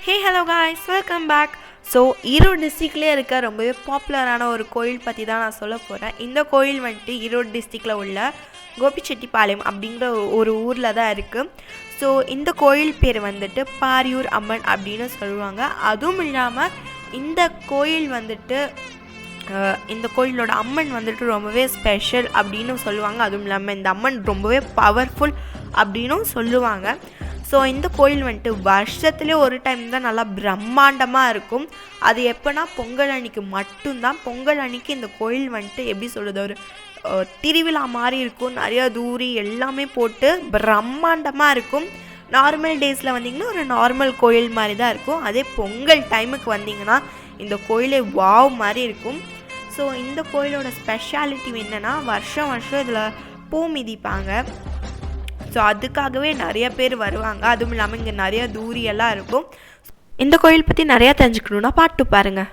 ஹே hello guys, welcome back. So Erode டிஸ்ட்ரிக்ட்லேயே இருக்க ரொம்பவே பாப்புலரான ஒரு கோயில் பற்றி தான் நான் சொல்ல போகிறேன். இந்த கோயில் வந்துட்டு ஈரோடு டிஸ்ட்ரிக்டில் உள்ள கோபிச்செட்டிப்பாளையம் அப்படிங்கிற ஒரு ஊரில் தான் இருக்குது. ஸோ இந்த கோயில் பேர் வந்துட்டு பாரியூர் அம்மன் அப்படின்னு சொல்லுவாங்க. அதுவும் இல்லாமல் இந்த கோயில் வந்துட்டு இந்த கோயிலோட அம்மன் வந்துட்டு ரொம்பவே ஸ்பெஷல் அப்படின்னு சொல்லுவாங்க. அதுவும் இல்லாமல் இந்த அம்மன் ரொம்பவே பவர்ஃபுல் அப்படின்னும் சொல்லுவாங்க. ஸோ இந்த கோயில் வந்துட்டு வருஷத்துலேயே ஒரு டைம் தான் நல்லா பிரம்மாண்டமாக இருக்கும். அது எப்போனா பொங்கல் அன்னைக்கு மட்டும்தான். பொங்கல் அன்னைக்கு இந்த கோயில் வந்துட்டு எப்படி சொல்கிறது, ஒரு திருவிழா மாதிரி இருக்கும். நிறையா தூரி எல்லாமே போட்டு பிரம்மாண்டமாக இருக்கும். நார்மல் டேஸில் வந்தீங்கன்னா ஒரு நார்மல் கோயில் மாதிரி தான் இருக்கும். அதே பொங்கல் டைமுக்கு வந்தீங்கன்னா இந்த கோயிலே வாவ் மாதிரி இருக்கும். ஸோ இந்த கோயிலோட ஸ்பெஷாலிட்டி என்னென்னா, வருஷம் இதில் பூ மிதிப்பாங்க. ஸோ அதுக்காகவே நிறைய பேர் வருவாங்க. அதுவும் இல்லாமல் இங்கே நிறைய தூரியெல்லாம் இருக்கும். இந்த கோயில் பற்றி நிறையா தெரிஞ்சுக்கணுன்னா பாட்டு பாருங்கள்.